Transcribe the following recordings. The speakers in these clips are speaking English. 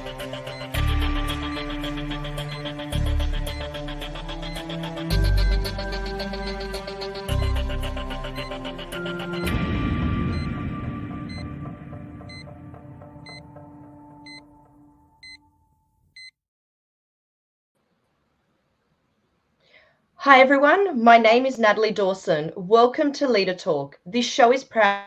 Hi everyone, my name is Natalie Dawson. Welcome to Leader Talk. This show is proudly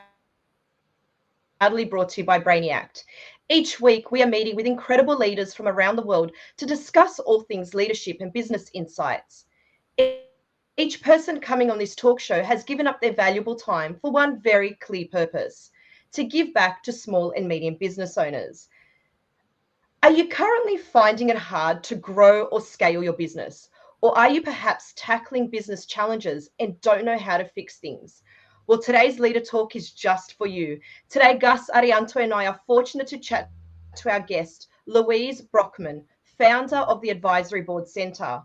brought to you by Brainiact. Each week we are meeting with incredible leaders from around the world to discuss all things leadership and business insights. Each person coming on this talk show has given up their valuable time for one very clear purpose: to give back to small and medium business owners. Are you currently finding it hard to grow or scale your business? Or are you perhaps tackling business challenges and don't know how to fix things? Well, today's Leader Talk is just for you. Today, Gus, Arianto, and I are fortunate to chat to our guest, Louise Broekman, founder of the Advisory Board Centre.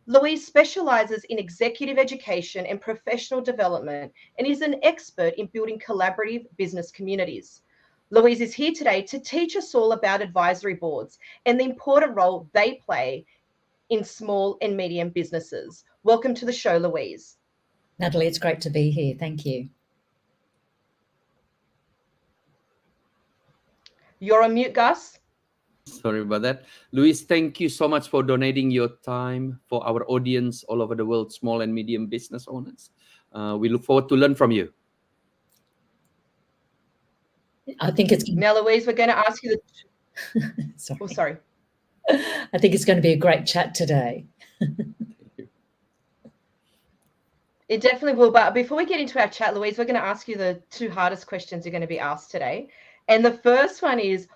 Louise specialises in executive education and professional development and is an expert in building collaborative business communities. Louise is here today to teach us all about advisory boards and the important role they play in small and medium businesses. Welcome to the show, Louise. Natalie, it's great to be here. Thank you. You're on mute, Gus. Sorry about that. Louise, thank you so much for donating your time for our audience all over the world, small and medium business owners. We look forward to learn from you. I think it's... Now, Louise, we're going to ask you the... sorry. Oh, sorry. I think it's going to be a great chat today. It definitely will. But before we get into our chat, Louise, we're going to ask you the two hardest questions you're going to be asked today. And the first one is,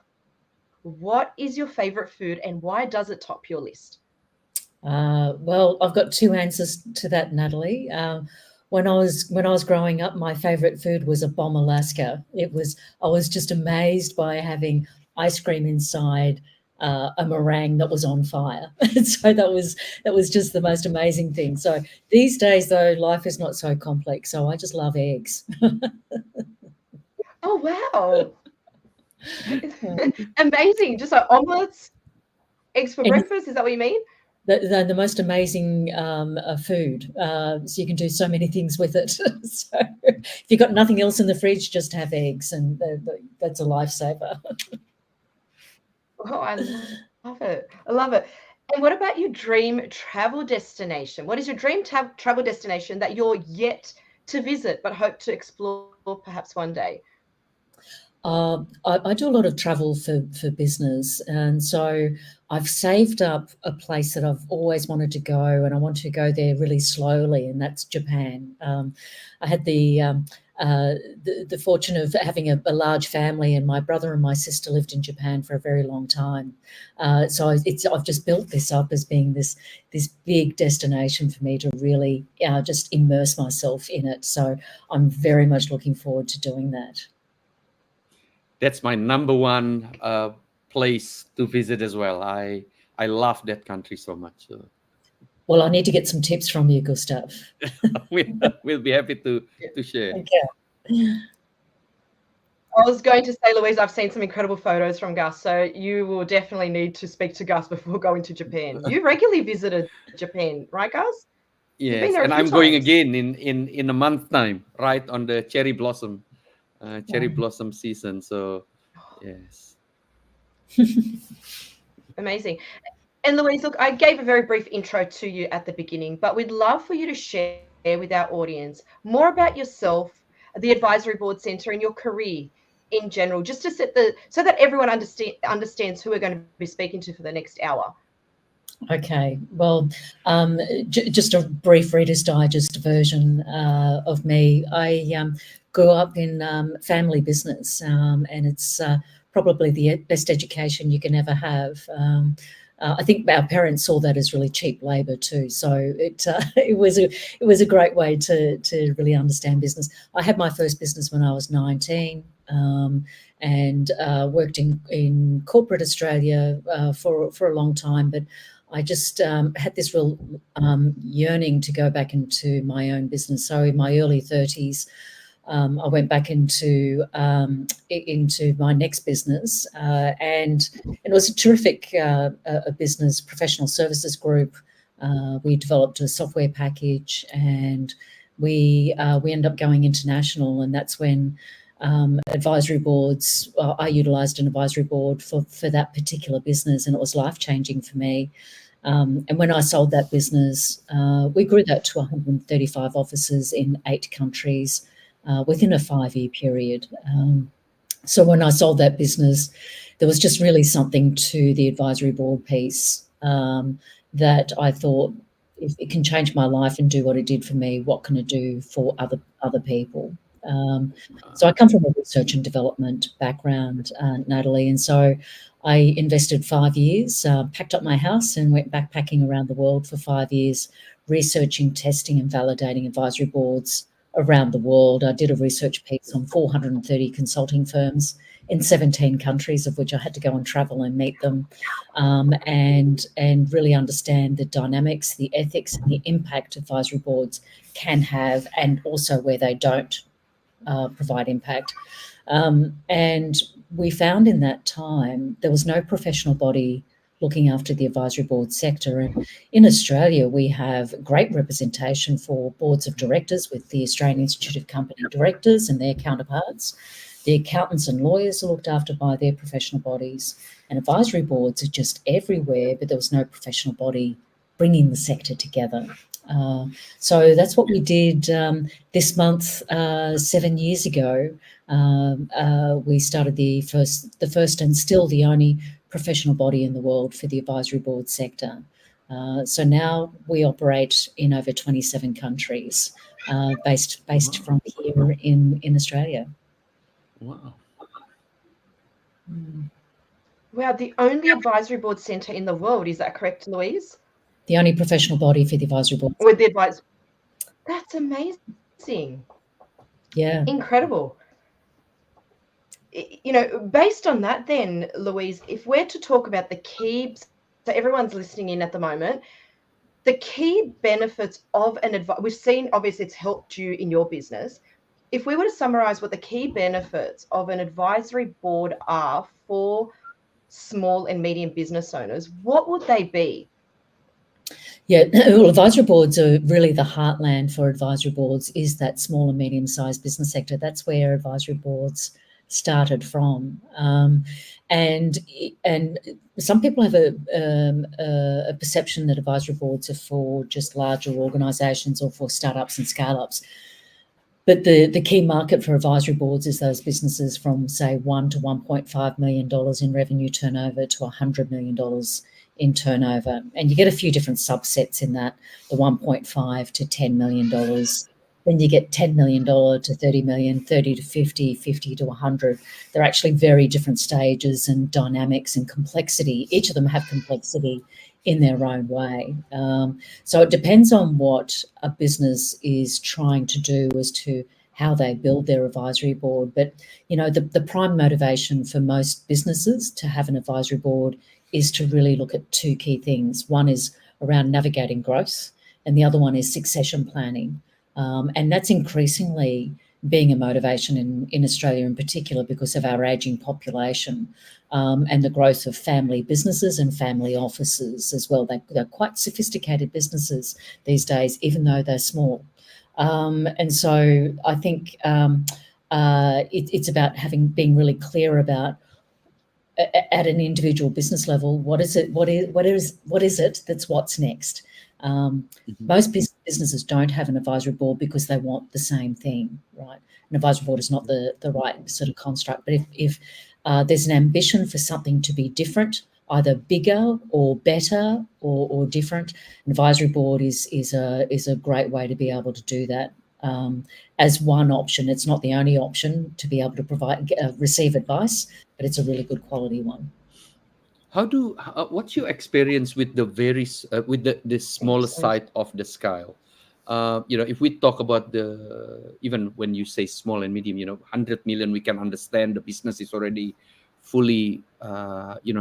what is your favorite food and why does it top your list? Well, I've got two answers to that, Natalie. When I was growing up, my favorite food was a bomb Alaska. I was just amazed by having ice cream inside a meringue that was on fire. So that was just the most amazing thing. So these days, though, life is not so complex. So I just love eggs. Oh, wow. Amazing. Just like omelets, eggs for breakfast. Is that what you mean? The most amazing food. So you can do so many things with it. So if you've got nothing else in the fridge, just have eggs, and that's a lifesaver. Oh, I love it. I love it. And what about your dream travel destination? What is your dream travel destination that you're yet to visit but hope to explore perhaps one day? I do a lot of travel for business, and so I've saved up a place that I've always wanted to go, and I want to go there really slowly, and that's Japan. I had the fortune of having a large family, and my brother and my sister lived in Japan for a very long time. So I've just built this up as being this big destination for me to really just immerse myself in it. So I'm very much looking forward to doing that. That's my number one place to visit as well. I love that country so much. So. Well, I need to get some tips from you, Gustav. We'll be happy to share. Okay. I was going to say, Louise, I've seen some incredible photos from Gus, so you will definitely need to speak to Gus before going to Japan. You regularly visited Japan, right, Gus? Yes, and I'm going again in a month time, right on the cherry blossom season. So, yes. Amazing. And Louise, look, I gave a very brief intro to you at the beginning, but we'd love for you to share with our audience more about yourself, the Advisory Board Centre, and your career in general, just to so that everyone understands who we're going to be speaking to for the next hour. Okay, well, just a brief Reader's Digest version of me. I grew up in family business, and it's probably the best education you can ever have. I think our parents saw that as really cheap labour too, so it was a great way to really understand business. I had my first business when I was 19, and worked in corporate Australia for a long time, but I just had this real yearning to go back into my own business. So in my early 30s, I went back into my next business, and it was a terrific a business, professional services group. We developed a software package, and we ended up going international, and that's when advisory boards. I utilised an advisory board for that particular business, and it was life-changing for me. And when I sold that business, we grew that to 135 offices in 8 countries within a 5-year period. So when I sold that business, there was just really something to the advisory board piece that I thought, if it can change my life and do what it did for me, what can it do for other people? So I come from a research and development background, Natalie, and so I invested 5 years, packed up my house and went backpacking around the world for 5 years, researching, testing and validating advisory boards around the world. I did a research piece on 430 consulting firms in 17 countries, of which I had to go and travel and meet them, and really understand the dynamics, the ethics and the impact advisory boards can have, and also where they don't provide impact. And we found in that time there was no professional body looking after the advisory board sector. And in Australia, we have great representation for boards of directors with the Australian Institute of Company Directors and their counterparts. The accountants and lawyers are looked after by their professional bodies, and advisory boards are just everywhere, but there was no professional body bringing the sector together. So that's what we did this month. 7 years ago, we started the first and still the only professional body in the world for the advisory board sector. So now we operate in over 27 countries, based from here in Australia. Wow. Wow, the only advisory board centre in the world, is that correct, Louise? The only professional body for the advisory board. With the advice. That's amazing. Yeah. Incredible. You know, based on that then, Louise, if we're to talk about the key, so everyone's listening in at the moment, the key benefits of an advice, we've seen obviously it's helped you in your business. If we were to summarize what the key benefits of an advisory board are for small and medium business owners, what would they be? Yeah, well, advisory boards are really the heartland for advisory boards, is that small and medium-sized business sector. That's where advisory boards started from. And some people have a perception that advisory boards are for just larger organisations or for startups and scale-ups. But the key market for advisory boards is those businesses from, say, $1 to $1.5 million in revenue turnover to $100 million in turnover. And you get a few different subsets in that, the 1.5 to $10 million. Then you get $10 million to 30 million, 30 to 50, 50 to 100. They're actually very different stages and dynamics and complexity. Each of them have complexity in their own way. So it depends on what a business is trying to do as to how they build their advisory board. But, you know, the prime motivation for most businesses to have an advisory board is to really look at 2 key things. One is around navigating growth, and the other one is succession planning. And that's increasingly being a motivation in Australia in particular because of our ageing population, and the growth of family businesses and family offices as well. They're quite sophisticated businesses these days, even though they're small. And so I think it's about being really clear about, at an individual business level, what is it that's what's next. Most businesses don't have an advisory board because they want the same thing, right? An advisory board is not the right sort of construct. But if there's an ambition for something to be different, either bigger or better or different, an advisory board is a great way to be able to do that. As one option. It's not the only option to be able to receive advice, but it's a really good quality one. What's your experience with the smaller side of the scale? If we talk about even when you say small and medium, 100 million, we can understand the business is already fully,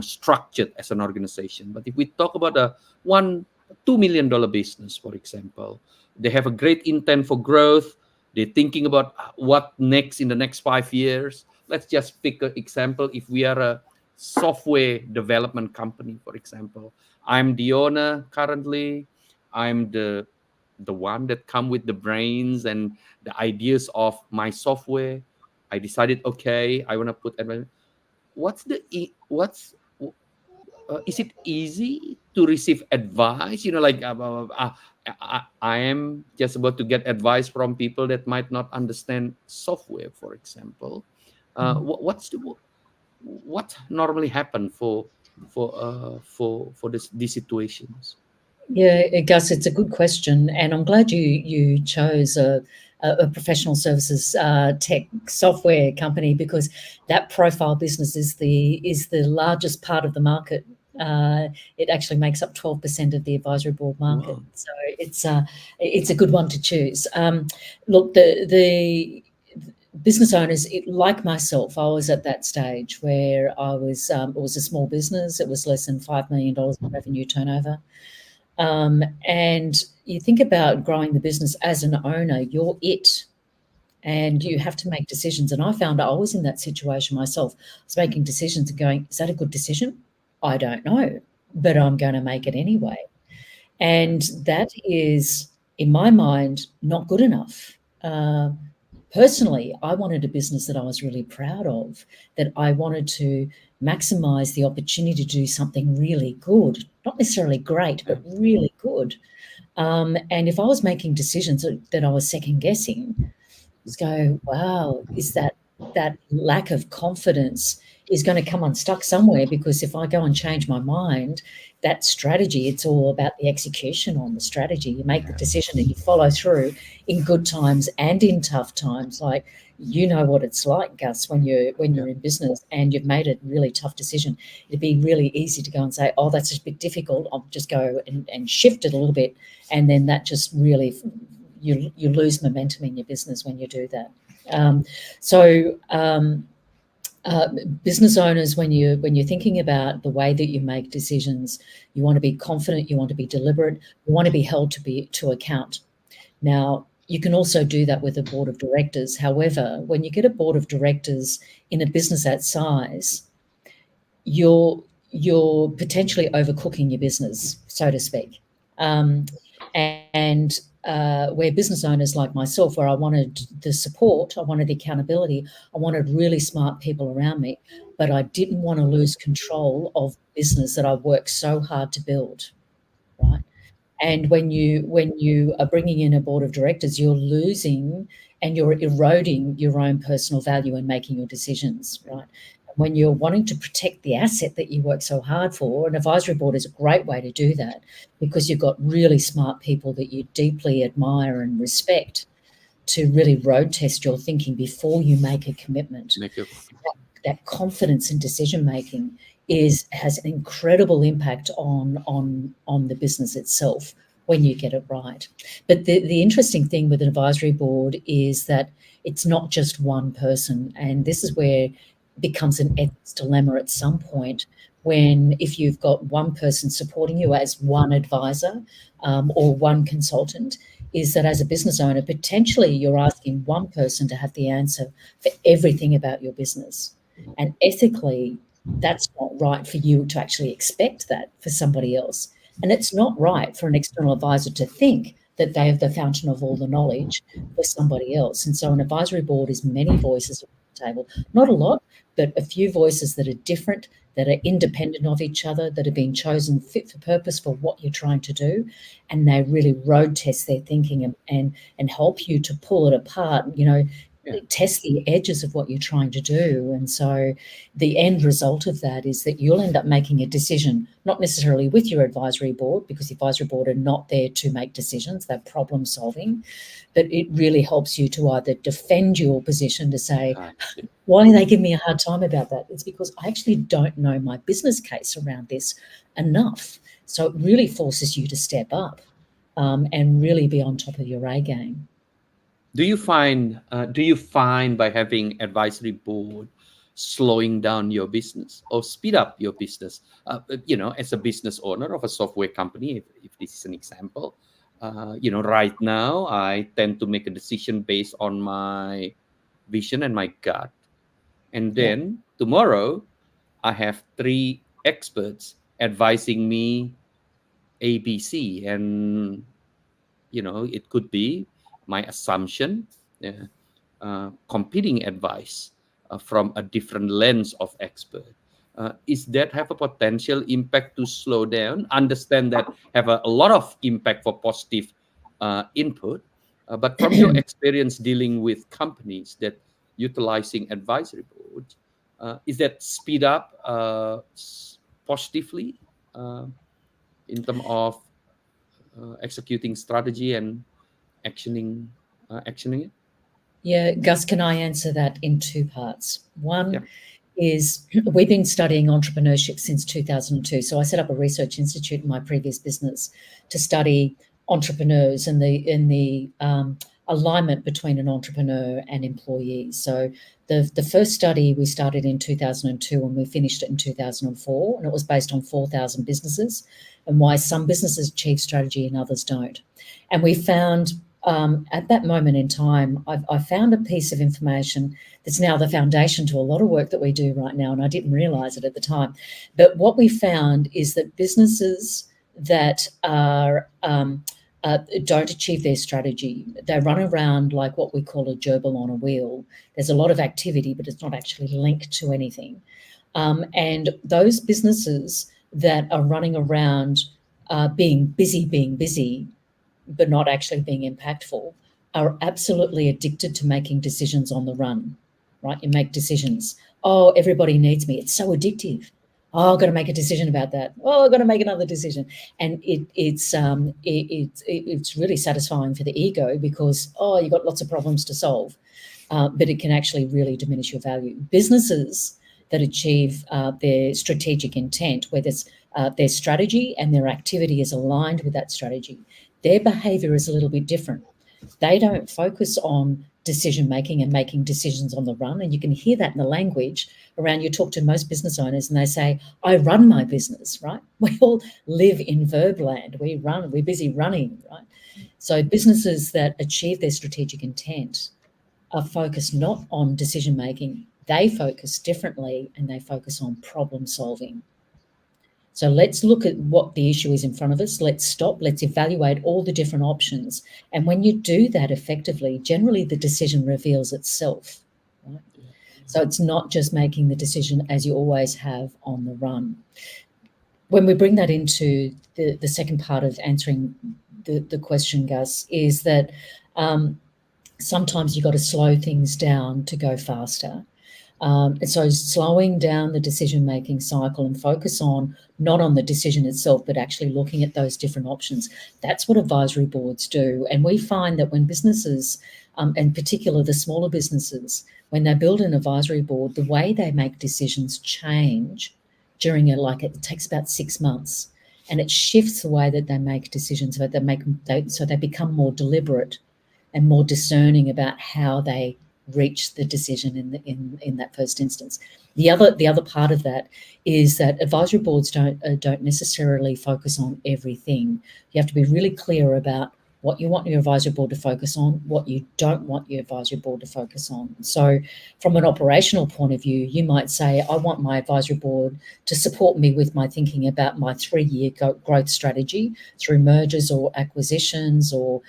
structured as an organization. But if we talk about a $2 million business, for example, they have a great intent for growth, They're thinking about what next in the next 5 years. Let's just pick an example. If we are a software development company, for example, I'm the owner currently. I'm the one that come with the brains and the ideas of my software. I decided, okay, I want to put what's the what's is it easy to receive advice? Like I am just about to get advice from people that might not understand software, for example. What normally happen for these situations? Yeah, Gus, it's a good question, and I'm glad you chose a professional services tech software company, because that profile business is the largest part of the market. It actually makes up 12% of the advisory board market, Wow. so it's a good one to choose. Look, the business owners, like myself, I was at that stage where I was. It was a small business. It was less than $5 million in revenue turnover. And you think about growing the business as an owner, you're it, and you have to make decisions. And I found I was in that situation myself. I was making decisions and going, is that a good decision? I don't know, but I'm going to make it anyway. And that is, in my mind, not good enough. Personally, I wanted a business that I was really proud of, that I wanted to maximize the opportunity to do something really good, not necessarily great, but really good. And if I was making decisions that I was second guessing, just go, wow, is that lack of confidence is going to come unstuck somewhere, because if I go and change my mind, that strategy, it's all about the execution on the strategy. You make the decision and you follow through in good times and in tough times. Like, you know what it's like, Gus, when you're in business and you've made a really tough decision. It'd be really easy to go and say, oh, that's a bit difficult. I'll just go and shift it a little bit. And then that just really, you lose momentum in your business when you do that. Business owners, when you're thinking about the way that you make decisions, you want to be confident, you want to be deliberate, you want to be held to account. Now, you can also do that with a board of directors. However, when you get a board of directors in a business that size, you're potentially overcooking your business, so to speak. And where business owners like myself, where I wanted the support, I wanted the accountability, I wanted really smart people around me, but I didn't want to lose control of business that I worked so hard to build, right? And when you are bringing in a board of directors, you're losing and you're eroding your own personal value in making your decisions, right? When you're wanting to protect the asset that you work so hard for, an advisory board is a great way to do that, because you've got really smart people that you deeply admire and respect to really road test your thinking before you make a commitment. That confidence in decision making has an incredible impact on the business itself when you get it right. But the interesting thing with an advisory board is that it's not just one person, and this is where becomes an ethics dilemma at some point, when if you've got one person supporting you as one advisor or one consultant, is that as a business owner, potentially you're asking one person to have the answer for everything about your business. And ethically, that's not right for you to actually expect that for somebody else. And it's not right for an external advisor to think that they have the fountain of all the knowledge for somebody else. And so an advisory board is many voices at the table, not a lot, but a few voices that are different, that are independent of each other, that have been chosen fit for purpose for what you're trying to do. And they really road test their thinking and help you to pull it apart, test the edges of what you're trying to do. And so the end result of that is that you'll end up making a decision, not necessarily with your advisory board, because the advisory board are not there to make decisions, they're problem solving, but it really helps you to either defend your position, to say, why do they give me a hard time about that? It's because I actually don't know my business case around this enough. So it really forces you to step up and really be on top of your A game. Do you find by having advisory board slowing down your business or speed up your business? As a business owner of a software company, if this is an example, Right now I tend to make a decision based on my vision and my gut. And Yeah. then tomorrow I have three experts advising me ABC, and it could be my assumption, competing advice from a different lens of expert. Is that have a potential impact to slow down? Understand that have a lot of impact for positive input, but from your experience dealing with companies that utilizing advisory boards, is that speed up positively uh, in terms of executing strategy and actioning it? Yeah, Gus, can I answer that in two parts? Yeah. One is we've been studying entrepreneurship since 2002. So I set up a research institute in my previous business to study entrepreneurs and the alignment between an entrepreneur and employees. So the first study we started in 2002 and we finished it in 2004, and it was based on 4,000 businesses and why some businesses achieve strategy and others don't. And we found at that moment in time, I found a piece of information that's now the foundation to a lot of work that we do right now, and I didn't realize it at the time. But what we found is that businesses that are don't achieve their strategy, they run around like what we call a gerbil on a wheel. There's a lot of activity, but it's not actually linked to anything. And those businesses that are running around being busy, but not actually being impactful, are absolutely addicted to making decisions on the run, right? You make decisions. Oh, everybody needs me. It's so addictive. Oh, I've got to make a decision about that. Oh, I've got to make another decision. And it's really satisfying for the ego because, oh, you've got lots of problems to solve. But it can actually really diminish your value. Businesses that achieve their strategic intent, where there's their strategy and their activity is aligned with that strategy, their behavior is a little bit different. They don't focus on decision making and making decisions on the run. And you can hear that in the language around. You talk to most business owners and they say, I run my business, right? We all live in verb land. We run, we're busy running, right? So businesses that achieve their strategic intent are focused not on decision making. They focus differently and they focus on problem solving. So let's look at what the issue is in front of us. Let's stop. Let's evaluate all the different options. And when you do that effectively, generally the decision reveals itself. Right? So it's not just making the decision as you always have on the run. When we bring that into the second part of answering the question, Gus, is that sometimes you've got to slow things down to go faster. And so slowing down the decision-making cycle and focus on not on the decision itself, but actually looking at those different options. That's what advisory boards do. And we find that when businesses, in particular the smaller businesses, when they build an advisory board, the way they make decisions change during it takes about 6 months. And it shifts the way that they make decisions, so they become more deliberate and more discerning about how they reach the decision in that first instance. The other part of that is that advisory boards don't necessarily focus on everything. You have to be really clear about what you want your advisory board to focus on, what you don't want your advisory board to focus on. So from an operational point of view, you might say, I want my advisory board to support me with my thinking about my 3-year growth strategy through mergers or acquisitions or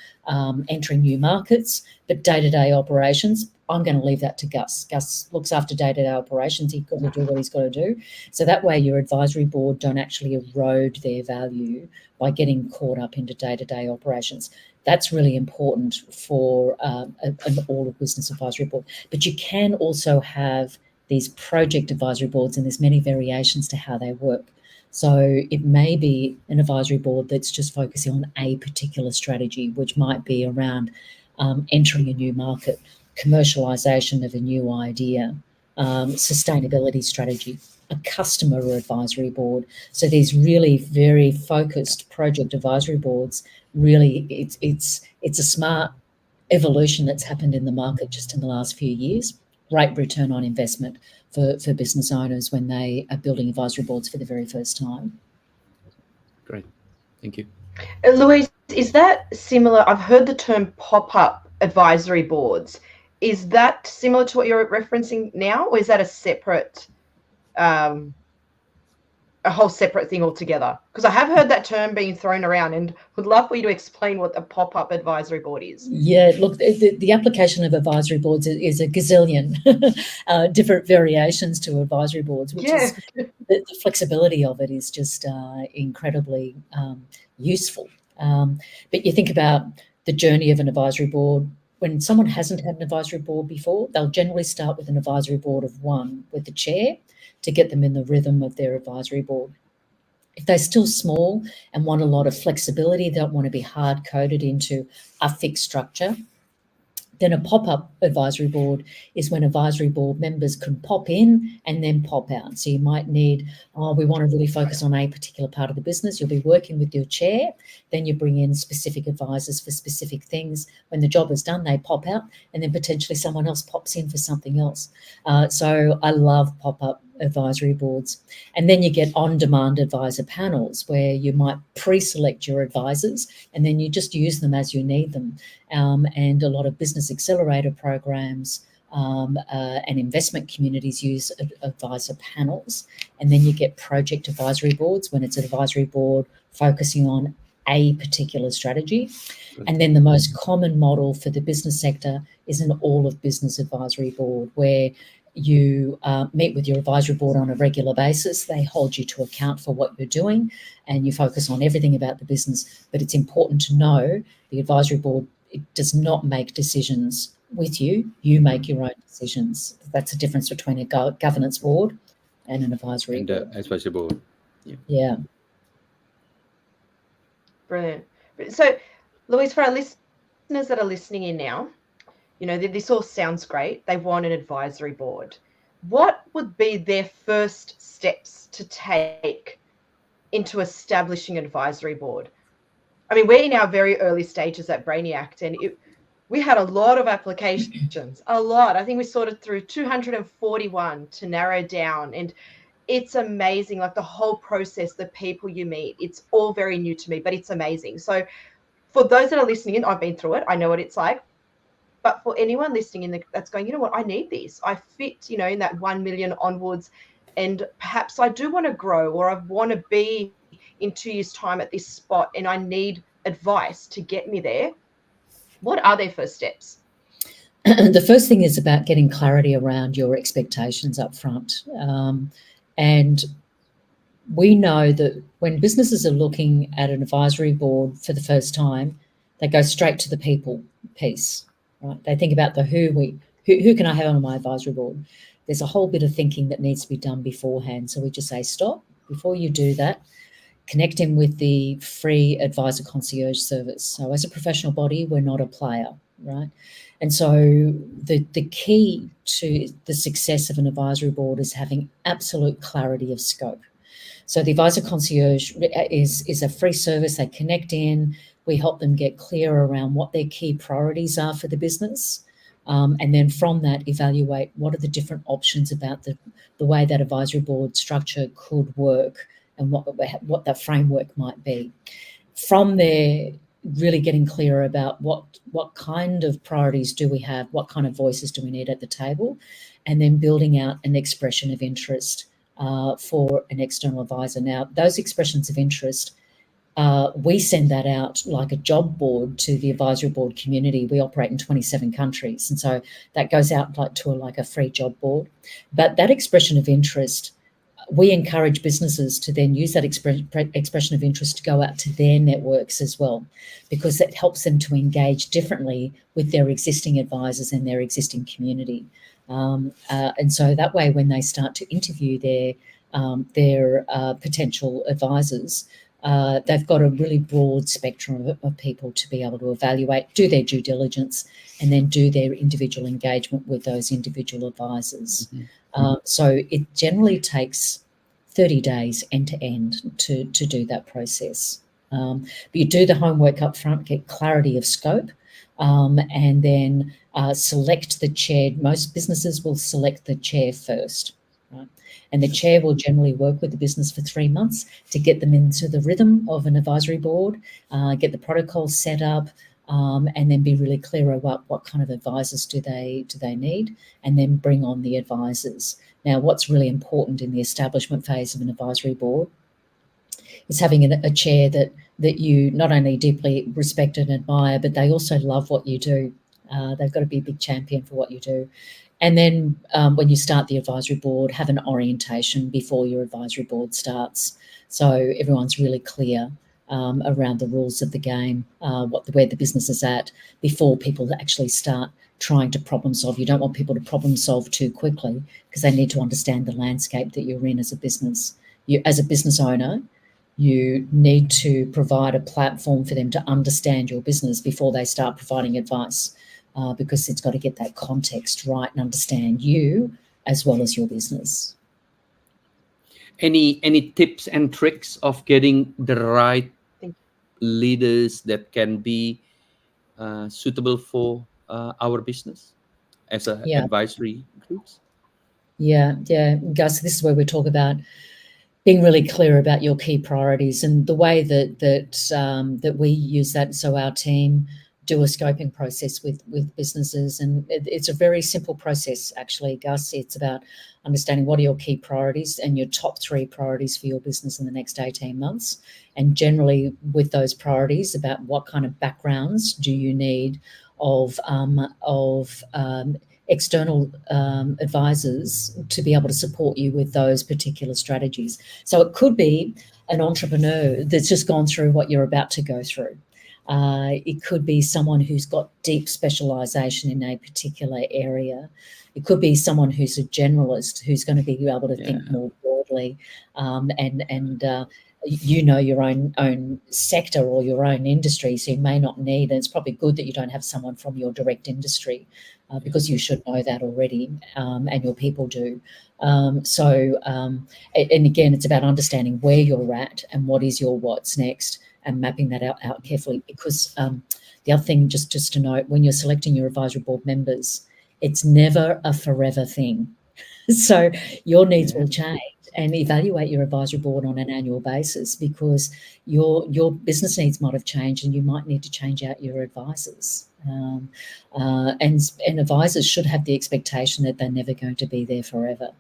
entering new markets, but day-to-day operations, I'm going to leave that to Gus. Gus looks after day-to-day operations. He's got to do what he's got to do. So that way your advisory board don't actually erode their value by getting caught up into day-to-day operations. That's really important for an all-of-business advisory board. But you can also have these project advisory boards, and there's many variations to how they work. So it may be an advisory board that's just focusing on a particular strategy, which might be around entering a new market, commercialization of a new idea, sustainability strategy, a customer advisory board. So these really very focused project advisory boards, really it's a smart evolution that's happened in the market just in the last few years. Great return on investment for business owners when they are building advisory boards for the very first time. Great. Thank you. Louise, is that similar? I've heard the term pop-up advisory boards. Is that similar to what you're referencing now, or is that a separate, a whole separate thing altogether? Because I have heard that term being thrown around, and would love for you to explain what a pop-up advisory board is. Yeah, look, the application of advisory boards is a gazillion different variations to advisory boards, which is the flexibility of it is just incredibly useful. But you think about the journey of an advisory board. When someone hasn't had an advisory board before, they'll generally start with an advisory board of one with the chair to get them in the rhythm of their advisory board. If they're still small and want a lot of flexibility, they don't want to be hard-coded into a fixed structure, then a pop-up advisory board is when advisory board members can pop in and then pop out. So you might need, we want to really focus on a particular part of the business. You'll be working with your chair. Then you bring in specific advisors for specific things. When the job is done, they pop out, and then potentially someone else pops in for something else. So I love pop-up advisory boards. And then you get on-demand advisor panels where you might pre-select your advisors and then you just use them as you need them. And a lot of business accelerator programs and investment communities use advisor panels. And then you get project advisory boards when it's an advisory board focusing on a particular strategy. And then the most common model for the business sector is an all of business advisory board where you meet with your advisory board on a regular basis. They hold you to account for what you're doing and you focus on everything about the business. But it's important to know the advisory board, it does not make decisions with you. You make your own decisions. That's the difference between a governance board and an advisory board. Advisory board. Yeah. Brilliant. So, Louise, for our listeners that are listening in now, you know, this all sounds great. They want an advisory board. What would be their first steps to take into establishing an advisory board? I mean, we're in our very early stages at Brainiact, and we had a lot of applications, a lot. I think we sorted through 241 to narrow down, and it's amazing. Like the whole process, the people you meet, it's all very new to me, but it's amazing. So for those that are listening in, I've been through it. I know what it's like. But for anyone listening in that's going, you know what, I need this. I fit, you know, in that 1 million onwards, and perhaps I do want to grow, or I want to be in 2 years' time at this spot, and I need advice to get me there. What are their first steps? The first thing is about getting clarity around your expectations up front. And we know that when businesses are looking at an advisory board for the first time, they go straight to the people piece. Right? They think about the who can I have on my advisory board? There's a whole bit of thinking that needs to be done beforehand. So we just say, stop, before you do that, connect in with the free advisor concierge service. So as a professional body, we're not a player, right? And so the key to the success of an advisory board is having absolute clarity of scope. So the advisor concierge is a free service. They connect in. We help them get clear around what their key priorities are for the business. And then from that, evaluate what are the different options about the way that advisory board structure could work and what that framework might be. From there, really getting clear about what kind of priorities do we have, what kind of voices do we need at the table, and then building out an expression of interest for an external advisor. Now, those expressions of interest, we send that out like a job board to the advisory board community. We operate in 27 countries, and so that goes out like a free job board. But that expression of interest, we encourage businesses to then use that expression of interest to go out to their networks as well, because it helps them to engage differently with their existing advisors and their existing community. And so that way, when they start to interview their potential advisors, they've got a really broad spectrum of people to be able to evaluate, do their due diligence, and then do their individual engagement with those individual advisors. Mm-hmm. So it generally takes 30 days end to end to do that process. But you do the homework up front, get clarity of scope, and then select the chair. Most businesses will select the chair first. right? And the chair will generally work with the business for 3 months to get them into the rhythm of an advisory board, get the protocol set up, and then be really clear about what kind of advisors do they need, and then bring on the advisors. Now, what's really important in the establishment phase of an advisory board is having a chair that you not only deeply respect and admire, but they also love what you do. They've got to be a big champion for what you do. And then when you start the advisory board, have an orientation before your advisory board starts, so everyone's really clear around the rules of the game, where the business is at, before people actually start trying to problem solve. You don't want people to problem solve too quickly, because they need to understand the landscape that you're in as a business. As a business owner, you need to provide a platform for them to understand your business before they start providing advice, because it's got to get that context right and understand you as well as your business. Any tips and tricks of getting the right leaders that can be suitable for our business as a advisory groups? Yeah, Gus, this is where we talk about being really clear about your key priorities, and the way that we use that. So our team do a scoping process with businesses, and it's a very simple process, actually, Gus. It's about understanding what are your key priorities and your top 3 priorities for your business in the next 18 months. And generally with those priorities, about what kind of backgrounds do you need of external advisors to be able to support you with those particular strategies. So it could be an entrepreneur that's just gone through what you're about to go through. It could be someone who's got deep specialization in a particular area. It could be someone who's a generalist, who's going to be able to think more broadly, and your own sector or your own industry, so you may not need, and it's probably good that you don't have someone from your direct industry, because you should know that already, and your people do. And again, it's about understanding where you're at and what is your what's next, and mapping that out carefully. Because the other thing, just to note, when you're selecting your advisory board members, it's never a forever thing. So your needs will change, and evaluate your advisory board on an annual basis, because your business needs might have changed, and you might need to change out your advisors. And advisors should have the expectation that they're never going to be there forever.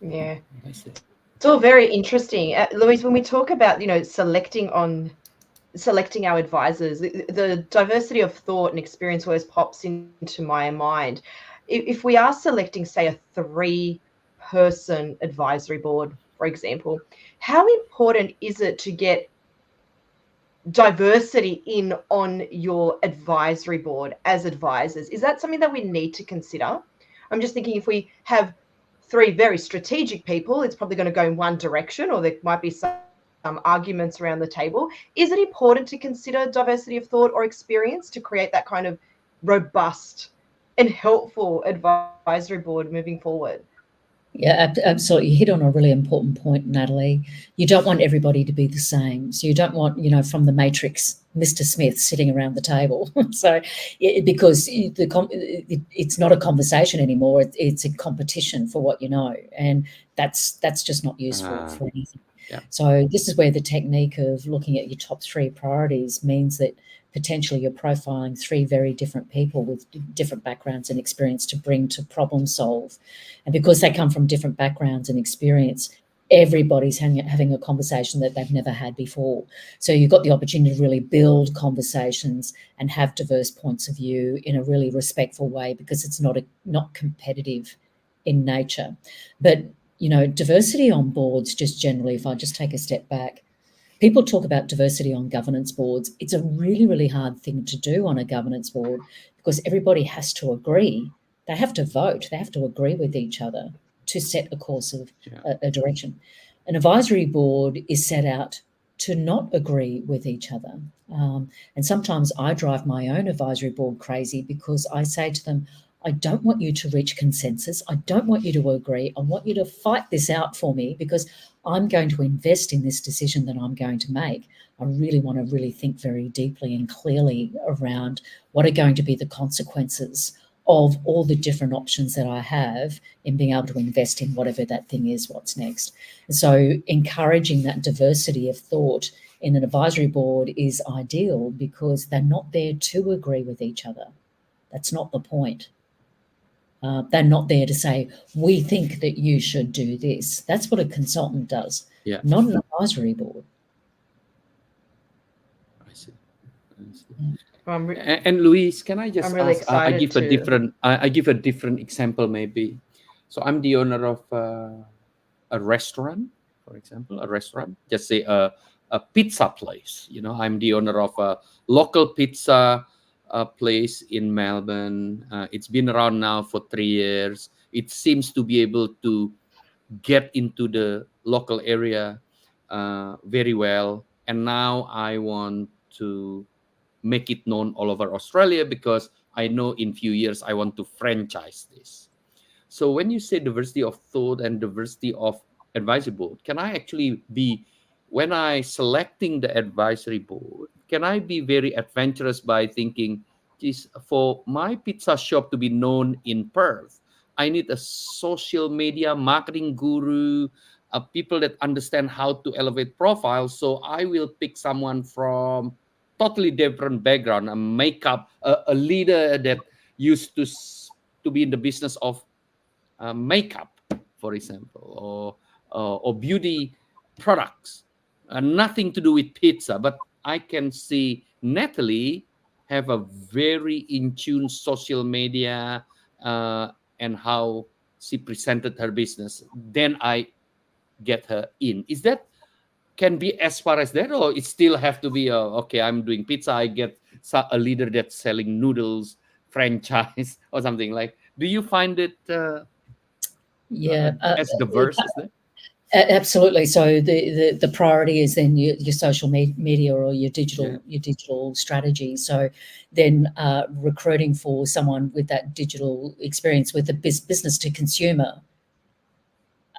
Yeah. It's all very interesting. Louise, when we talk about, selecting our advisors, the diversity of thought and experience always pops into my mind. If we are selecting, say, a 3-person advisory board, for example, how important is it to get diversity in on your advisory board as advisors? Is that something that we need to consider? I'm just thinking, if we have 3 very strategic people, it's probably going to go in one direction, or there might be some arguments around the table. Is it important to consider diversity of thought or experience to create that kind of robust and helpful advisory board moving forward? Yeah, absolutely. You hit on a really important point, Natalie. You don't want everybody to be the same. So you don't want, from the Matrix, Mr. Smith sitting around the table. So because it's not a conversation anymore. It's a competition for what you know. And that's just not useful for anything. Yeah. So this is where the technique of looking at your top 3 priorities means that potentially you're profiling 3 very different people with different backgrounds and experience to bring to problem solve. And because they come from different backgrounds and experience, everybody's having a conversation that they've never had before. So you've got the opportunity to really build conversations and have diverse points of view in a really respectful way, because it's not competitive in nature. But, diversity on boards, just generally, if I just take a step back, people talk about diversity on governance boards. It's a really, really hard thing to do on a governance board, because everybody has to agree. They have to vote. They have to agree with each other to set a course of a direction. An advisory board is set out to not agree with each other. And sometimes I drive my own advisory board crazy, because I say to them, I don't want you to reach consensus. I don't want you to agree. I want you to fight this out for me, because I'm going to invest in this decision that I'm going to make. I really want to think very deeply and clearly around what are going to be the consequences of all the different options that I have in being able to invest in whatever that thing is, what's next. And so encouraging that diversity of thought in an advisory board is ideal because they're not there to agree with each other. That's not the point. They're not there to say, we think that you should do this. That's what a consultant does, Yeah. not an advisory board. I see. Well, And Louise, can I just I'm really ask? I excited give a to- different. I give a different example, maybe. So I'm the owner of a restaurant, for example, a restaurant. Just say a pizza place. You know, I'm the owner of a local pizza place in Melbourne. It's been around now for 3 years. It seems to be able to get into the local area very well. And now I want to make it known all over Australia because I know in few years I want to franchise this. So when you say diversity of thought and diversity of advisory board, can I actually be, when I selecting the advisory board, can I be very adventurous by thinking, geez, for my pizza shop to be known in Perth, I need a social media marketing guru, people that understand how to elevate profiles. So I will pick someone from totally different background, a makeup, a leader that used to be in the business of makeup, for example, or beauty products, nothing to do with pizza. But I can see Natalie have a very in tune social media and how she presented her business. Then I get her in. Is that can be as far as that, or it still have to be okay, I'm doing pizza, I get a leader that's selling noodles franchise or something like? Do you find it as diverse as that? Absolutely. So the priority is then your social media or your digital strategy. So then recruiting for someone with that digital experience with a business to consumer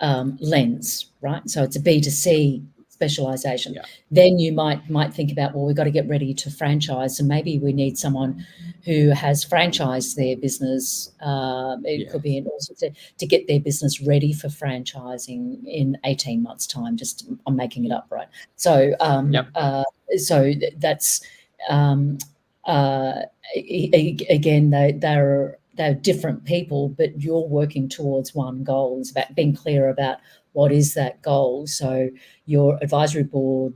lens, right? So it's a B2C specialization. Yeah. Then you might think about, well, we've got to get ready to franchise, so maybe we need someone who has franchised their business. It could be in all sorts to get their business ready for franchising in 18 months' time. Just I'm making it up, right? So so that's again, they're different people, but you're working towards one goal. It's about being clear about what is that goal. So your advisory board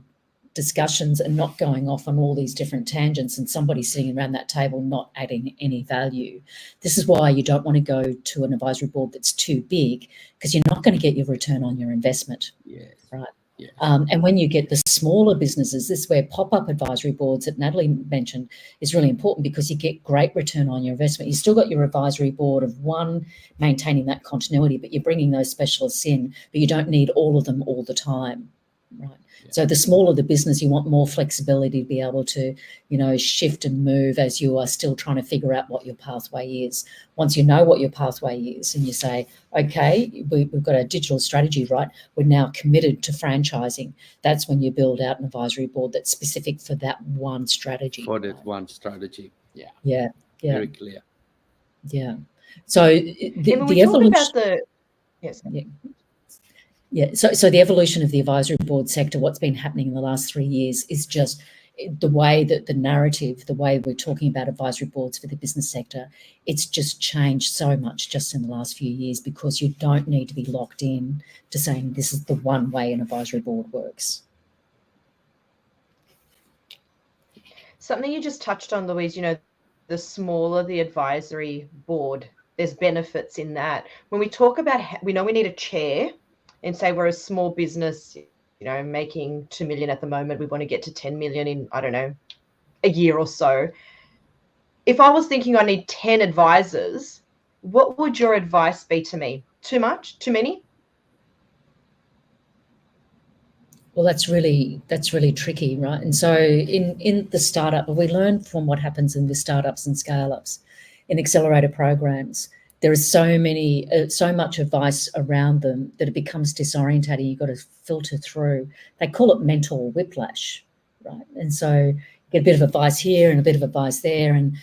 discussions are not going off on all these different tangents and somebody sitting around that table not adding any value. This is why you don't want to go to an advisory board that's too big, because you're not going to get your return on your investment. Yes. Right. Yes. And when you get the smaller businesses, this is where pop-up advisory boards that Natalie mentioned is really important, because you get great return on your investment. You still got your advisory board of one maintaining that continuity, but you're bringing those specialists in, but you don't need all of them all the time, right? Yeah. So the smaller the business, you want more flexibility to be able to, shift and move as you are still trying to figure out what your pathway is. Once you know what your pathway is and you say, okay, we've got a digital strategy, right? We're now committed to franchising. That's when you build out an advisory board that's specific for that one strategy. For that one strategy. Yeah. Yeah. Yeah. Very clear. Yeah. So the evolution about the yes. Yeah. So the evolution of the advisory board sector, what's been happening in the last 3 years is just the way that the narrative, the way we're talking about advisory boards for the business sector, it's just changed so much just in the last few years, because you don't need to be locked in to saying this is the one way an advisory board works. Something you just touched on, Louise, the smaller the advisory board, there's benefits in that. When we talk about, we know we need a chair, and say we're a small business, making 2 million at the moment, we want to get to 10 million in, I don't know, a year or so. If I was thinking I need 10 advisors, what would your advice be to me? Too much? Too many? Well, that's really tricky, right? And so in the startup, we learn from what happens in the startups and scale-ups in accelerator programs. There is so much advice around them that it becomes disorientating. You've got to filter through. They call it mental whiplash, right? And so you've get a bit of advice here and a bit of advice there, and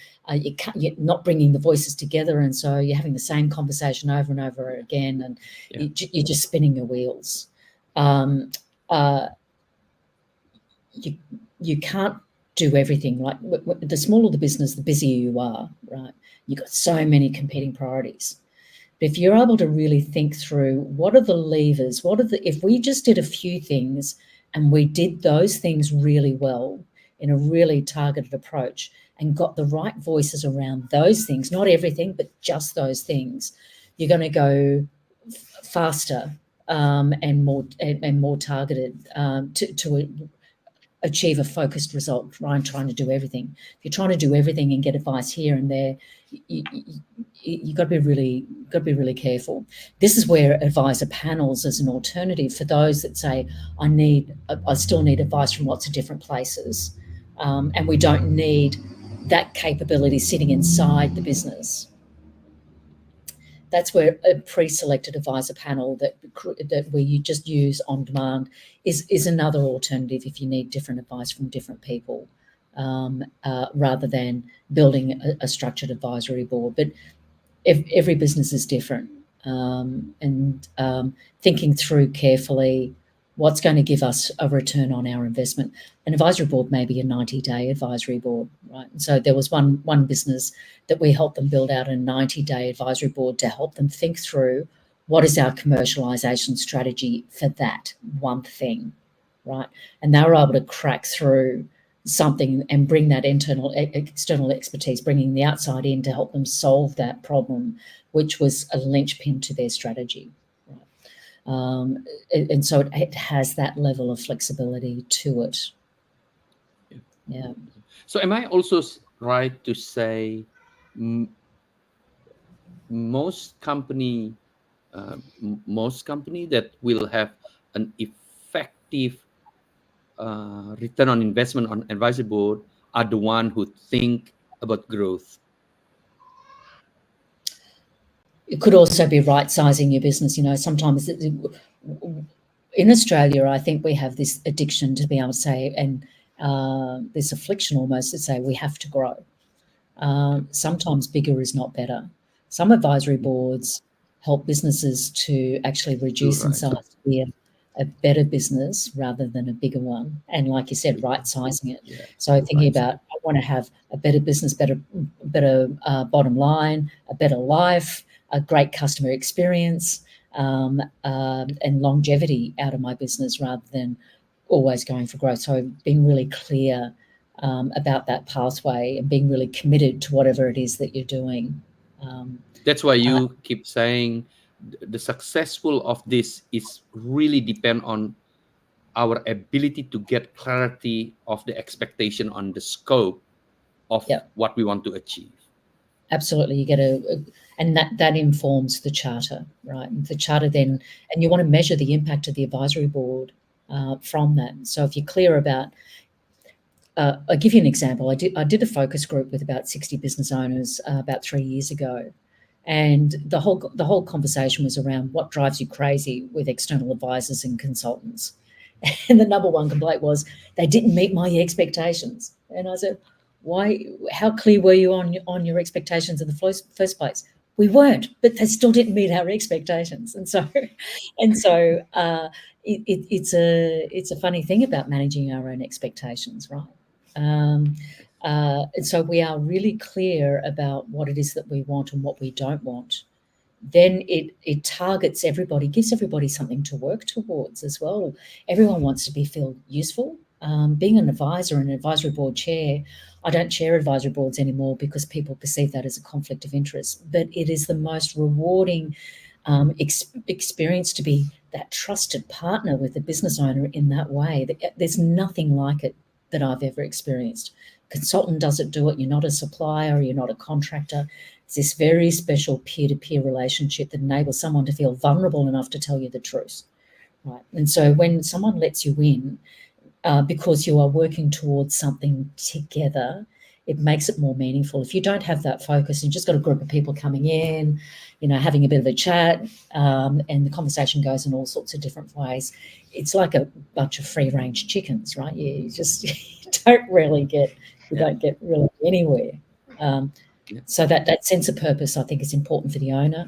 you're not bringing the voices together, and so you're having the same conversation over and over again, and you're just spinning your wheels. You can't do everything. Like the smaller the business, the busier you are, right? You've got so many competing priorities. But if you're able to really think through what are the levers, if we just did a few things and we did those things really well in a really targeted approach and got the right voices around those things, not everything, but just those things, you're going to go faster and more targeted to achieve a focused result, trying to do everything. If you're trying to do everything and get advice here and there, you've got to be really careful. This is where advisor panels as an alternative for those that say, I still need advice from lots of different places, and we don't need that capability sitting inside the business. That's where a pre-selected advisor panel that where you just use on demand is another alternative if you need different advice from different people, rather than building a structured advisory board. But every business is different, and thinking through carefully what's going to give us a return on our investment. An advisory board may be a 90-day advisory board, right? And so there was one business that we helped them build out a 90-day advisory board to help them think through what is our commercialization strategy for that one thing, right? And they were able to crack through something and bring that external expertise, bringing the outside in to help them solve that problem, which was a linchpin to their strategy. And so it has that level of flexibility to it. Yeah. So am I also right to say most company that will have an effective return on investment on advisory board are the one who think about growth? It could also be right-sizing your business. Sometimes in Australia, I think we have this addiction to be able to say, and this affliction almost to say, we have to grow. Sometimes bigger is not better. Some advisory boards help businesses to actually reduce in size to be a better business rather than a bigger one. And like you said, right-sizing it. Yeah. So thinking about, I want to have a better business, better bottom line, a better life, a great customer experience, and longevity out of my business rather than always going for growth. So being really clear about that pathway and being really committed to whatever it is that you're doing. That's why you keep saying the successful of this is really depend on our ability to get clarity of the expectation on the scope of what we want to achieve. Absolutely. You get and that informs the charter, right? The charter then, and you want to measure the impact of the advisory board from that. So if you're clear about, I'll give you an example. I did a focus group with about 60 business owners about 3 years ago. And the whole conversation was around what drives you crazy with external advisors and consultants. And the number one complaint was they didn't meet my expectations. And I said, why? How clear were you on your expectations in the first place? We weren't, but they still didn't meet our expectations. And so it's a funny thing about managing our own expectations, right? And so we are really clear about what it is that we want and what we don't want. Then it targets everybody, gives everybody something to work towards as well. Everyone wants to feel useful. Being an advisor and an advisory board chair, I don't chair advisory boards anymore because people perceive that as a conflict of interest. But it is the most rewarding experience to be that trusted partner with the business owner in that way. There's nothing like it that I've ever experienced. Consultant doesn't do it. You're not a supplier. You're not a contractor. It's this very special peer-to-peer relationship that enables someone to feel vulnerable enough to tell you the truth. Right. And so when someone lets you in, because you are working towards something together, it makes it more meaningful. If you don't have that focus, you've just got a group of people coming in, having a bit of a chat, and the conversation goes in all sorts of different ways. It's like a bunch of free-range chickens, right? You just don't really get really anywhere. So that sense of purpose, I think, is important for the owner.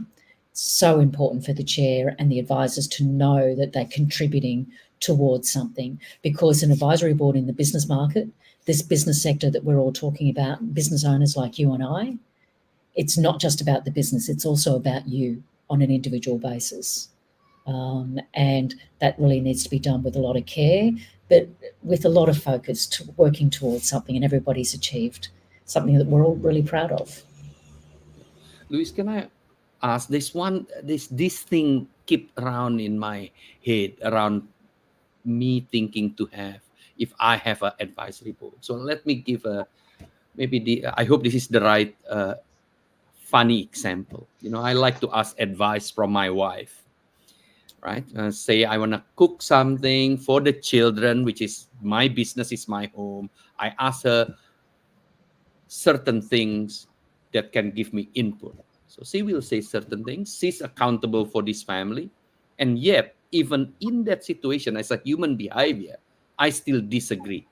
So important for the chair and the advisors to know that they're contributing towards something, because an advisory board in the business market, this business sector that we're all talking about, business owners like you and I, it's not just about the business, it's also about you on an individual basis. And that really needs to be done with a lot of care, but with a lot of focus to working towards something, and everybody's achieved something that we're all really proud of. Louise, can I ask this thing keep around in my head around me thinking to have, if I have an advisory board. So let me give I hope this is the right funny example. I like to ask advice from my wife, right? Say I want to cook something for the children, which is my business, is my home. I ask her certain things that can give me input. So she will say certain things. She's accountable for this family. And yet, even in that situation, as a human behavior, I still disagree.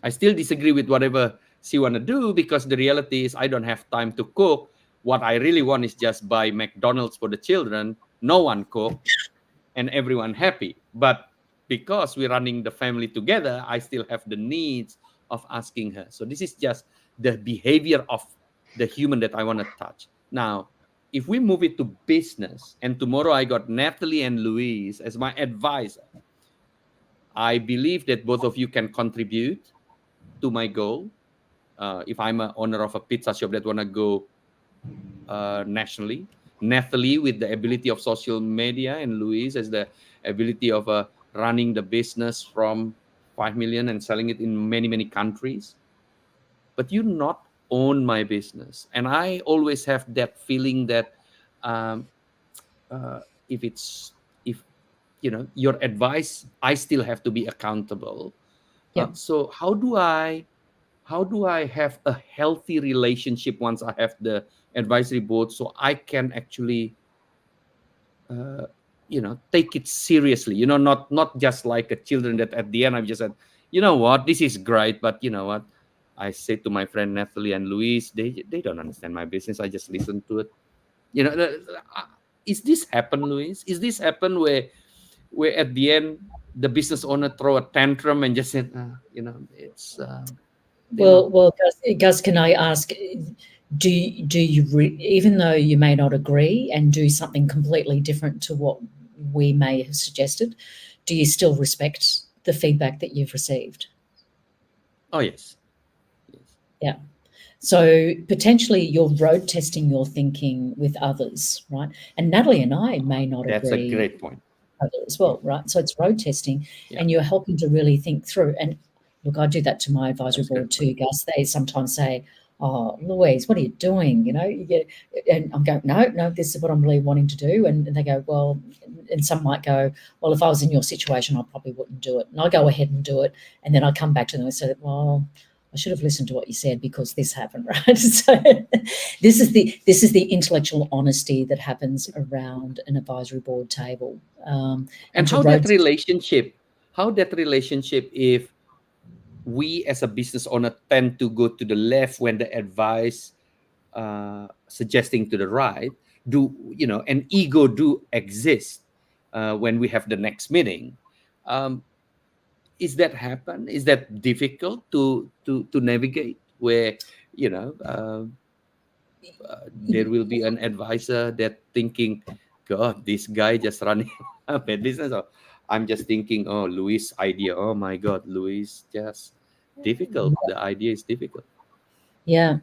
I still disagree with whatever she want to do, because the reality is I don't have time to cook. What I really want is just buy McDonald's for the children. No one cook and everyone happy. But because we're running the family together, I still have the needs of asking her. So this is just the behavior of the human that I want to touch. Now, if we move it to business, and tomorrow I got Natalie and Louise as my advisor, I believe that both of you can contribute to my goal. If I'm an owner of a pizza shop that want to go nationally, Natalie with the ability of social media, and Louise as the ability of running the business from 5 million and selling it in many, many countries. But you not own my business. And I always have that feeling that if your advice, I still have to be accountable. Yep. So how do I have a healthy relationship once I have the advisory board, so I can actually take it seriously, not just like a children that at the end I've just said, you know what, this is great, but you know what, I say to my friend Natalie and Louise, they don't understand my business, I just listen to it. Is this happen, Louise? Is this happen where at the end the business owner throw a tantrum and just said, it's well, Gus, can I ask, do you even though you may not agree and do something completely different to what we may have suggested, do you still respect the feedback that you've received? Oh, yes. Yeah. So potentially you're road testing your thinking with others, right? And Natalie and I may not agree. That's a great point. As well, right? So it's road testing, and you're helping to really think through. And look, I do that to my advisory board too, Gus. They sometimes say, "Oh, Louise, what are you doing?" And I'm going, "No, this is what I'm really wanting to do." And they go, "Well," and some might go, "Well, if I was in your situation, I probably wouldn't do it." And I go ahead and do it, and then I come back to them and say, "Well, I should have listened to what you said because this happened," right? So this is the intellectual honesty that happens around an advisory board table. And how that relationship, if we as a business owner tend to go to the left when the advice suggesting to the right, and ego do exist when we have the next meeting. Is that happen? Is that difficult to navigate where, there will be an advisor that thinking, God, this guy just running a business. Or I'm just thinking, oh, Louise' idea. Oh my God, Louise, just difficult. The idea is difficult. Yeah.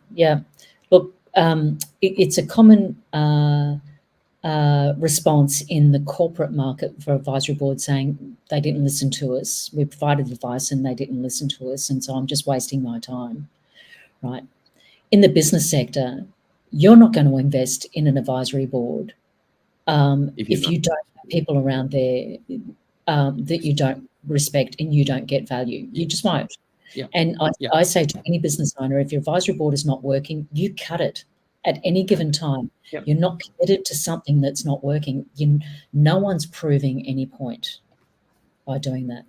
Look, it's a common response in the corporate market for advisory boards saying they didn't listen to us. We provided advice and they didn't listen to us, and so I'm just wasting my time, right? In the business sector, you're not going to invest in an advisory board if you don't have people around there that you don't respect and you don't get value. You just won't. Yeah. And Yeah. I say to any business owner, if your advisory board is not working, you cut it at any given time. Yeah. You're not committed to something that's not working. No one's proving any point by doing that.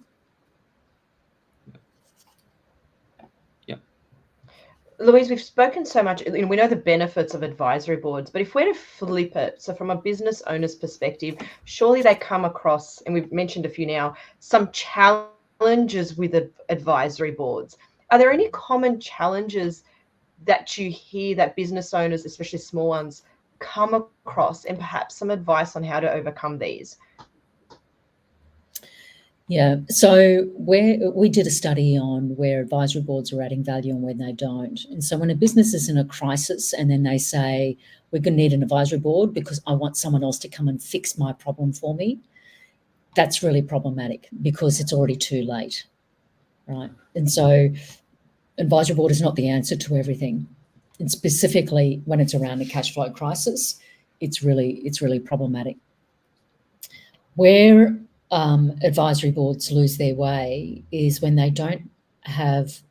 Yeah. Louise, we've spoken so much, we know the benefits of advisory boards, but if we're to flip it, so from a business owner's perspective, surely they come across, and we've mentioned a few now, some challenges with advisory boards. Are there any common challenges that you hear that business owners, especially small ones, come across, and perhaps some advice on how to overcome these? Yeah, so we did a study on where advisory boards are adding value and when they don't. And so when a business is in a crisis and then they say, we're going to need an advisory board because I want someone else to come and fix my problem for me, that's really problematic because it's already too late, right? And so advisory board is not the answer to everything. And specifically when it's around a cash flow crisis, it's really problematic. Where advisory boards lose their way is when they don't have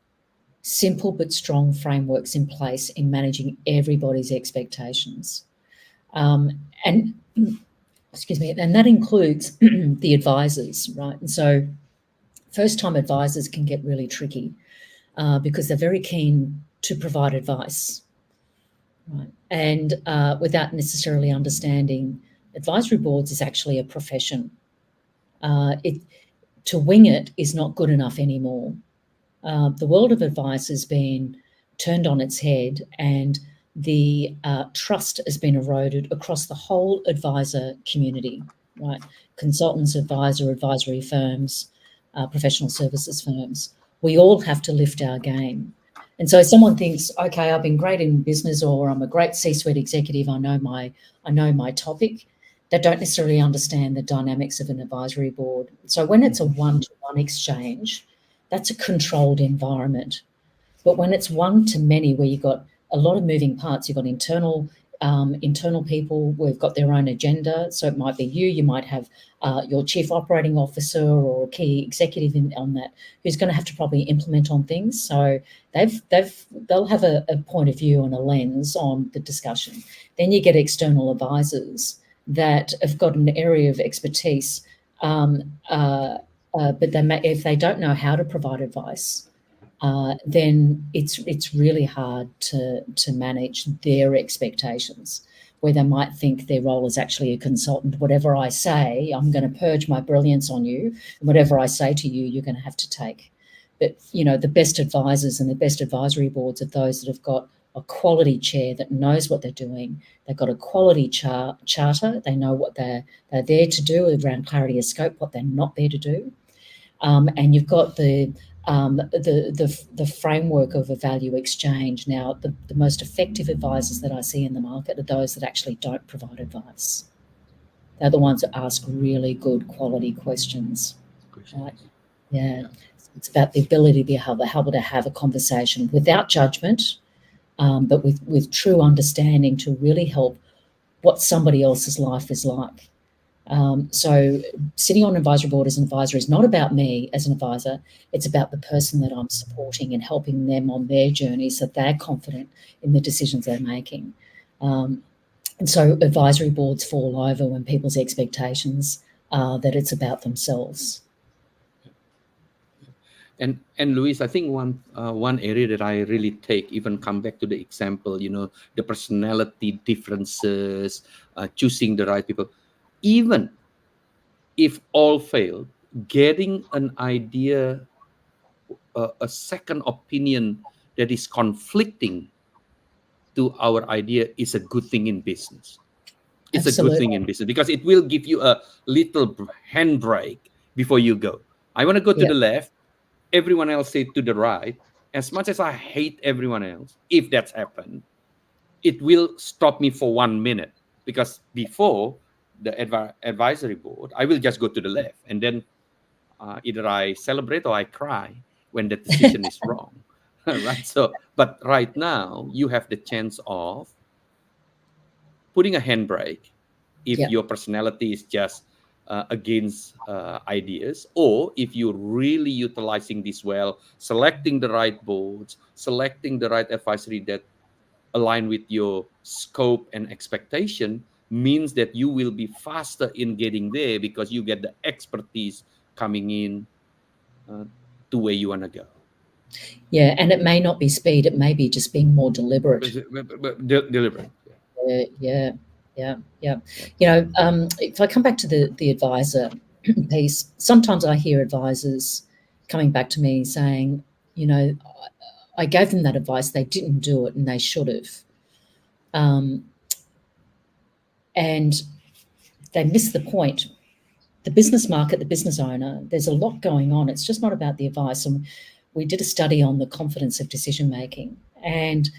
simple but strong frameworks in place in managing everybody's expectations. And excuse me, and that includes the advisors, right? And so first-time advisors can get really tricky because they're very keen to provide advice, right? And without necessarily understanding advisory boards is actually a profession. To wing it is not good enough anymore. The world of advice has been turned on its head, and the trust has been eroded across the whole advisor community, right? Consultants, advisory firms, professional services firms. We all have to lift our game. And so someone thinks, okay, I've been great in business, or I'm a great C-suite executive, I know my topic. They don't necessarily understand the dynamics of an advisory board. So when it's a one-to-one exchange, that's a controlled environment. But when it's one-to-many, where you've got a lot of moving parts, you've got internal people who've got their own agenda. So it might be you might have your chief operating officer or a key executive on that who's going to have to probably implement on things. So they'll have a point of view and a lens on the discussion. Then you get external advisors that have got an area of expertise, but if they don't know how to provide advice, then it's really hard to manage their expectations, where they might think their role is actually a consultant. Whatever I say, I'm going to purge my brilliance on you, and whatever I say to you, you're going to have to take. But the best advisors and the best advisory boards are those that have got a quality chair that knows what they're doing. They've got a quality charter. They know what they're there to do around clarity of scope, what they're not there to do. And you've got the framework of a value exchange. Now, the most effective advisors that I see in the market are those that actually don't provide advice. They're the ones that ask really good quality questions. Right? Yeah. It's about the ability to be able to have a conversation without judgment, but with true understanding to really help what somebody else's life is like. So sitting on an advisory board as an advisor is not about me as an advisor. It's about the person that I'm supporting and helping them on their journey so they're confident in the decisions they're making. And so advisory boards fall over when people's expectations are that it's about themselves. And Louise, I think one area that I really even come back to the example, the personality differences, choosing the right people. Even if all failed, getting an idea, a second opinion that is conflicting to our idea is a good thing in business. It's Absolutely. a good thing in business because it will give you a little handbrake before you go. I want to go to the left. Everyone else say to the right. As much as I hate everyone else, if that's happened, it will stop me for 1 minute, because before the advisory board, I will just go to the left, and then either I celebrate or I cry when the decision is wrong. Right? So, but right now you have the chance of putting a handbrake if your personality is just against ideas, or if you're really utilizing this well, selecting the right boards, selecting the right advisory that align with your scope and expectation, means that you will be faster in getting there because you get the expertise coming in to where you want to go. Yeah, and it may not be speed, it may be just being more deliberate. Deliberate. Yeah. If I come back to the advisor piece, sometimes I hear advisors coming back to me saying, I gave them that advice, they didn't do it, and they should have. And they miss the point. The business market, the business owner, there's a lot going on. It's just not about the advice. And we did a study on the confidence of decision making, and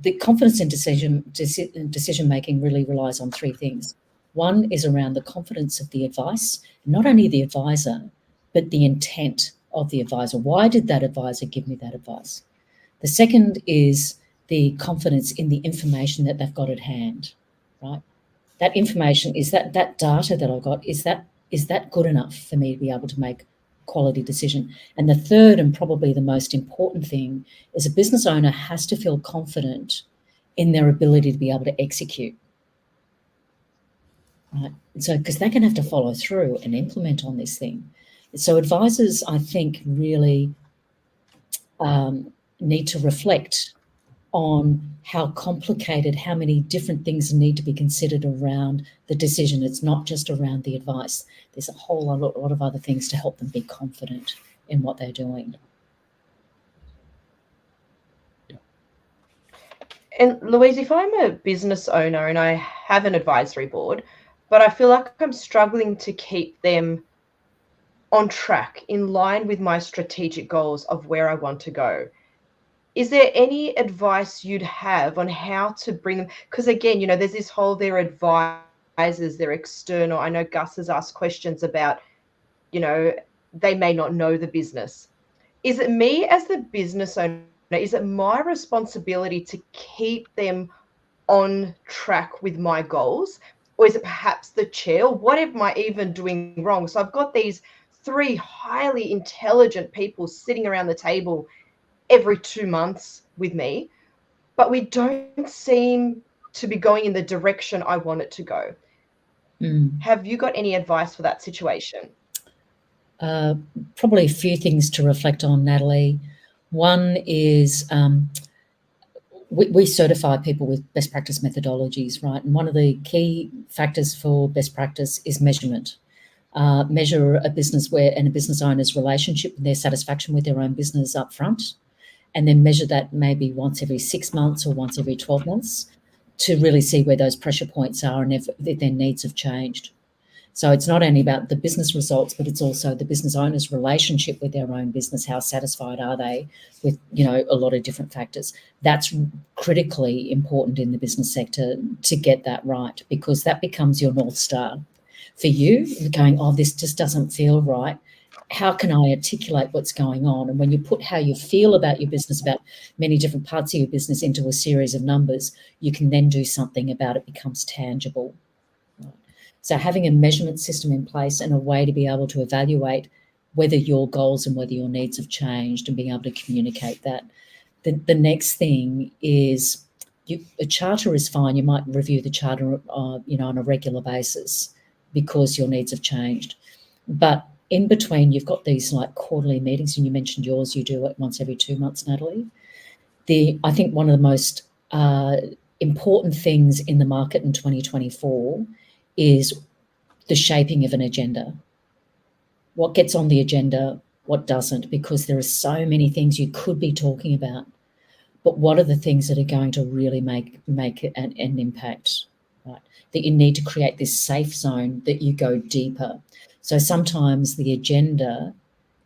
the confidence in decision making really relies on three things. One is around the confidence of the advice, not only the advisor, but the intent of the advisor. Why did that advisor give me that advice? The second is the confidence in the information that they've got at hand, right? That information, is that data that I've got, is that good enough for me to be able to make quality decision? And the third, and probably the most important thing, is a business owner has to feel confident in their ability to be able to execute. Right? So, because they're going to have to follow through and implement on this thing. So advisors, I think, really need to reflect on how complicated, how many different things need to be considered around the decision. It's not just around the advice. There's a whole lot of other things to help them be confident in what they're doing. Yeah. And Louise, if I'm a business owner and I have an advisory board, but I feel like I'm struggling to keep them on track in line with my strategic goals of where I want to go, is there any advice you'd have on how to bring them? Because again, there's this whole, they're advisors, they're external. I know Gus has asked questions about, they may not know the business. Is it me as the business owner? Is it my responsibility to keep them on track with my goals? Or is it perhaps the chair? Or what am I even doing wrong? So I've got these three highly intelligent people sitting around the table every 2 months with me, but we don't seem to be going in the direction I want it to go. Have you got any advice for that situation? Probably a few things to reflect on, Natalie. One is we certify people with best practice methodologies, right? And one of the key factors for best practice is measurement. Measure a business and a business owner's relationship and their satisfaction with their own business up front, and then measure that maybe once every 6 months or once every 12 months to really see where those pressure points are and if their needs have changed. So it's not only about the business results, but it's also the business owner's relationship with their own business. How satisfied are they with, a lot of different factors? That's critically important in the business sector to get that right, because that becomes your North Star. For you, going, this just doesn't feel right. How can I articulate what's going on? And when you put how you feel about your business, about many different parts of your business into a series of numbers, you can then do something about it, becomes tangible. So having a measurement system in place and a way to be able to evaluate whether your goals and whether your needs have changed and being able to communicate that. The next thing is a charter is fine. You might review the charter on a regular basis because your needs have changed. But in between, you've got these like quarterly meetings, and you mentioned yours, you do it once every 2 months, Natalie. I think one of the most important things in the market in 2024 is the shaping of an agenda. What gets on the agenda, what doesn't, because there are so many things you could be talking about. But what are the things that are going to really make an impact, right? That you need to create this safe zone that you go deeper. So sometimes the agenda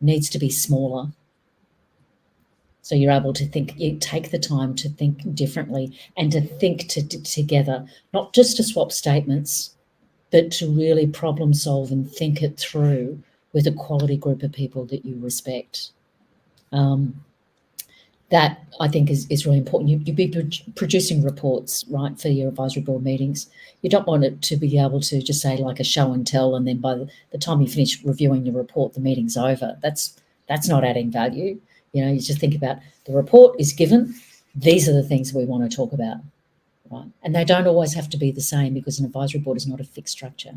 needs to be smaller. So you're able to think, you take the time to think differently and to think together, not just to swap statements, but to really problem solve and think it through with a quality group of people that you respect. That I think is really important. You'd be producing reports, right, for your advisory board meetings. You don't want it to be able to just say like a show and tell, and then by the time you finish reviewing your report, the meeting's over. That's not adding value. You know, you just think about the report is given. These are the things we want to talk about, right? And they don't always have to be the same because an advisory board is not a fixed structure.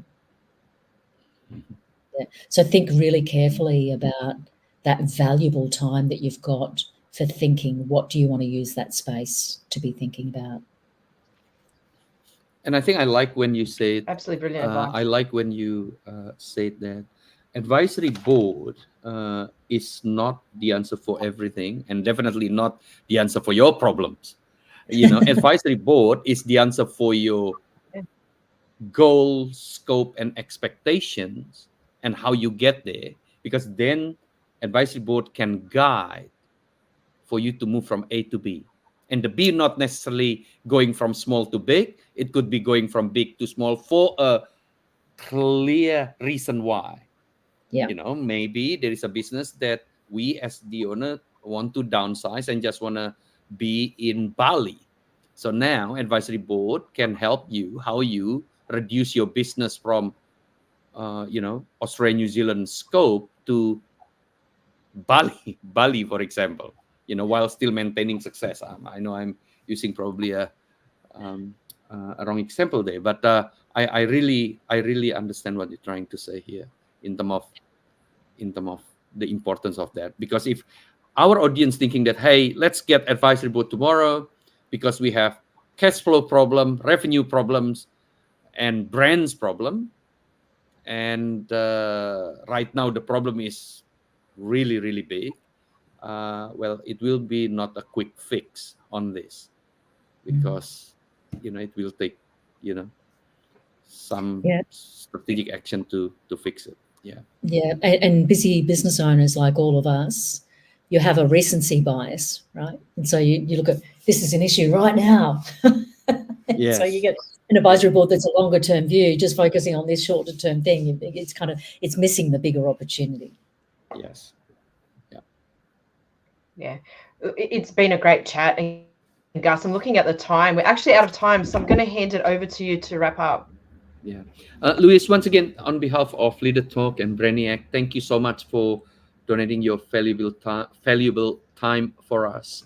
Yeah. So think really carefully about that valuable time that you've got for thinking, what do you want to use that space to be thinking about? And I think I like when you said, Absolutely brilliant advice. I like when you said that advisory board is not the answer for everything, and definitely not the answer for your problems. You know, advisory board is the answer for your goal, scope, and expectations, and how you get there. Because then advisory board can guide for you to move from A to B. And the B not necessarily going from small to big. It could be going from big to small for a clear reason why. Yeah. You know, maybe there is a business that we as the owner want to downsize and just want to be in Bali. So now advisory board can help you how you reduce your business from, Australia, New Zealand scope to Bali, for example, while still maintaining success. I know I'm using probably a wrong example there, but I really understand what you're trying to say here in terms of the importance of that. Because if our audience thinking that, hey, let's get advisory board tomorrow because we have cash flow problem, revenue problems, and brands problem, and right now the problem is really, really big, well, it will be not a quick fix on this, because it will take some strategic action to fix it. Yeah, and busy business owners like all of us, you have a recency bias, right? And so you look at, this is an issue right now. Yes. So you get an advisory board that's a longer term view, just focusing on this shorter term thing. It's missing the bigger opportunity. Yes. Yeah, it's been a great chat. And Gus, I'm looking at the time. We're actually out of time, so I'm going to hand it over to you to wrap up. Yeah. Louise, once again, on behalf of Leader Talk and Brainiact, thank you so much for donating your valuable time for us.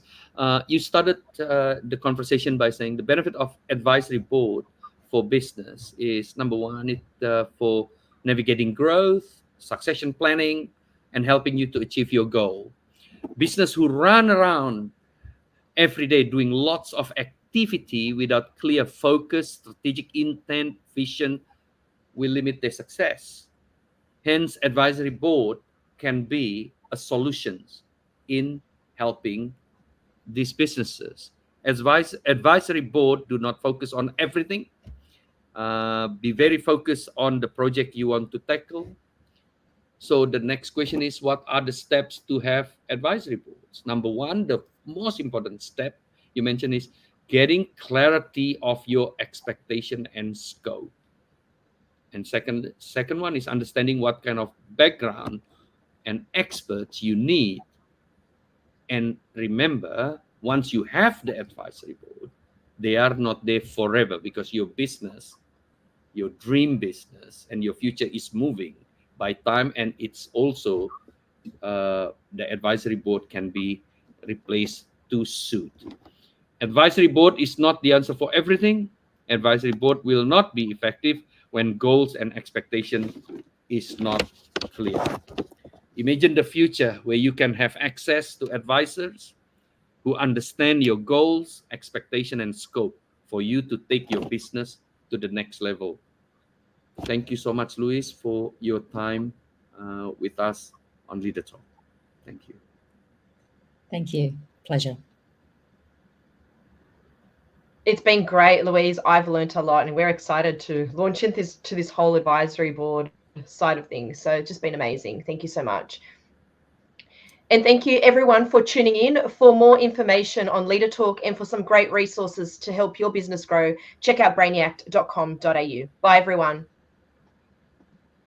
You started the conversation by saying the benefit of advisory board for business is, number one, it for navigating growth, succession planning, and helping you to achieve your goal. Business who run around every day doing lots of activity without clear focus, strategic intent, vision, will limit their success. Hence, advisory board can be a solution in helping these businesses. Advisory board do not focus on everything. Be very focused on the project you want to tackle. So the next question is, what are the steps to have advisory boards? Number one, the most important step you mentioned is getting clarity of your expectation and scope. And second one is understanding what kind of background and experts you need. And remember, once you have the advisory board, they are not there forever, because your business, your dream business, and your future is moving by time, and it's also the advisory board can be replaced to suit. Advisory board is not the answer for everything. Advisory board will not be effective when goals and expectation is not clear. Imagine the future where you can have access to advisors who understand your goals, expectation, and scope for you to take your business to the next level. Thank you so much, Louise, for your time with us on Leader Talk. Thank you. Thank you. Pleasure. It's been great, Louise. I've learned a lot, and we're excited to launch into this whole advisory board side of things. So it's just been amazing. Thank you so much. And thank you, everyone, for tuning in. For more information on Leader Talk and for some great resources to help your business grow, check out brainiact.com.au. Bye, everyone.